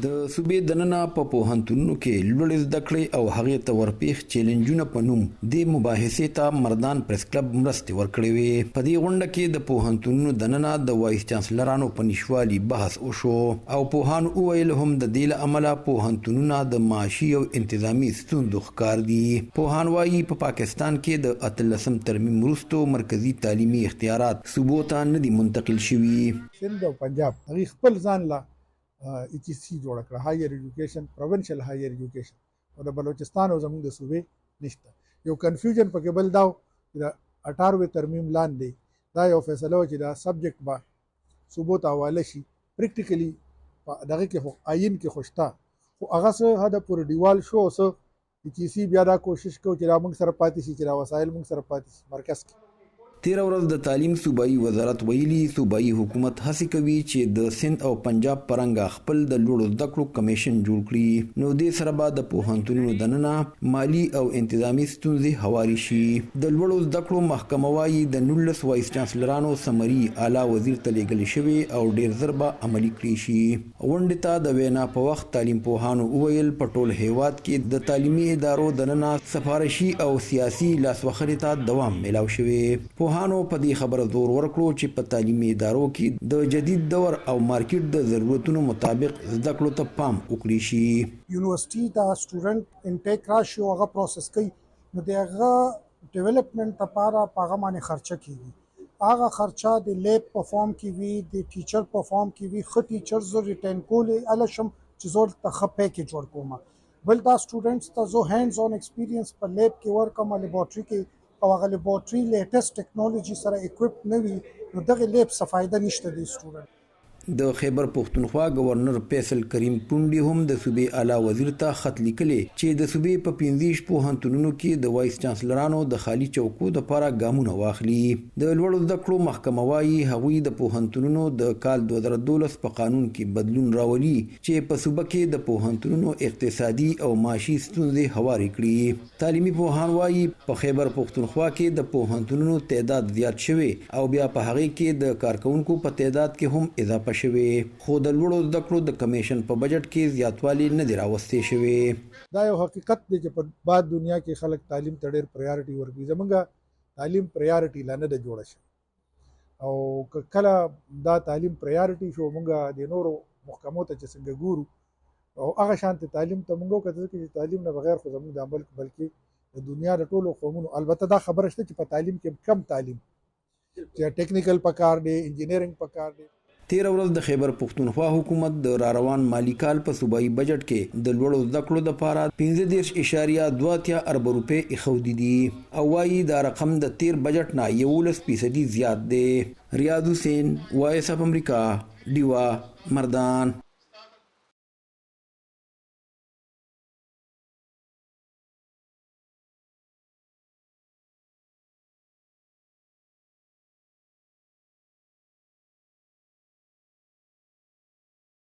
د صوبې دننه په پوهنتونونو کې لوړې زده کړې او هغې ته ورپېښ چیلنجونه په نوم دې مباحثې ته مردان پریس کلب مرستې ورکړې وې. په دې غونډه کې د پوهنتونونو دننه د وایس چانسلرانو په نشوالي بحث وشو او پوهانو وویل هم د دې له امله پوهنتونونه د معاشي او انتظامي ستونزو ښکار دي. پوهان وایي په پاکستان کې د 18 ترمیم وروسته مرکزي تعلیمي اختیارات صوبو ته نه دي منتقل شوي. سند او پنجاب هغه خپل ځان لا ETC جوړ کړ، هایر ایجوکیشن، پروینشل هایر ایجوکیشن، او د بلوچستان او زموږ د صوبې نشته. یو کنفیوژن پکې بل داو چې د 18 ترمیم لاندې دا یو فیصله و چې دا سبجیکټ به صوبو ته حواله شي. پریکټیکلی دغه کې خو آئین کې خوشتا خو هغه څه هدا پر دیوال شو څه ETC بیا دا کوشش کو چې را موږ سره پاتې شي، چې را وسایل موږ سره پاتې شي مرکز کې. تیر ورځ د تعلیم صوبایي وزارت ویلي صوبایي حکومت هڅې کوي چې د سند او پنجاب پرنګه خپل د لوړو زده کړو کمیشن جوړ کړي، نو دې سره به د پوهنتونونو دننه مالی او انتظامی ستونزې هواري شي. د لوړو زده کړو محکمه وایي د 19 وایس چانسلرانو سمري اعلی وزیر ته لیږل شوی او ډیر زر به عملي کړي شي. غونډې ته د وینا په وخت تعلیم پوهانو وویل په ټول هیواد کې د تعلیمي ادارو دننه سفارشي او سیاسي لاسوهنې ته دوام میلاو شوی. پوهانو په دې خبره زور ورکړو چې په تعلیمي ادارو کې د جدید دور او مارکیټ د ضرورتونو مطابق زده کړو ته پام وکړي شي. یونیورسيټي دا سټوډنټ انټیک راشي او هغه پروسس کوي، نو دغه ډیولپمنٹ لپاره هغه باندې خرچه کیږي. هغه خرچه د لیب په فارم کې وي، د ټیچر په فارم کې وي. خو ټیچر زو ریټین کولې الشم چې زول ته خ پیکیج ورکوم. بل دا سټوډنټس ته زو هاندز اون ایکسپیرینس په لیب کې ورکوم، لیبارټری کې او هغه لیبارټری لیټیسټ ټیکنالوژي سره اکوپ نه وي، نو دغه لیب څه فایده نشته دی سټوډنټ. د خیبر پختونخوا گورنر فیصل کریم پونډي هم د صوبې اعلی وزیر ته خط لیکلی چې د صوبې په 15 پوهنتونونو کې د وایس چانسلرانو د خالی چوکو لپاره ګامونه واخلي. د لوړو زده کړو محکمه وایي هغوی د پوهنتونونو د کال 2012 په قانون کې بدلون راولي چې په صوبه کې د پوهنتونونو اقتصادي او معاشي ستونزې هوارې کړي. تعلیمي پوهان وایي په خیبر پختونخوا کې د پوهنتونونو تعداد زیات شوی او بیا په هغه کې د کارکونکو په تعداد کې هم اضافه شوی، خو د لوړو زده کړو د کمیشن په بجټ کې زیاتوالی نه دی راوستې شوی. دا یو حقیقت دی چې په بعد دنیا کې خلک تعلیم ته ډېر پرایورټي ورکوي. زمونږ تعلیم پرایورټي لا نه ده جوړه شوې، او کله دا تعلیم پرایورټي شو مونږ د نورو محکمو ته چې څنګه ګورو او هغه شانتي تعلیم ته مونږ وکړو چې تعلیم نه بغیر خو زمونږ د عمل بلکې د دنیا د ټولو قومونو البته دا خبره شته چې په تعلیم کې کم تعلیم چې ټیکنیکل پکار دی، انجینیرینګ پکار دی. تیر ورځ د خیبر پختونخوا حکومت د راروان مالی کال په صوبایي بجټ کې د لوړو زده کړو لپاره 15.23 ارب روپۍ ایښودي دي او وایي دا رقم د تیر بجټ نه 11% زیات دی. ریاض حسین، وایس اف امریکا، ډیوا، مردان.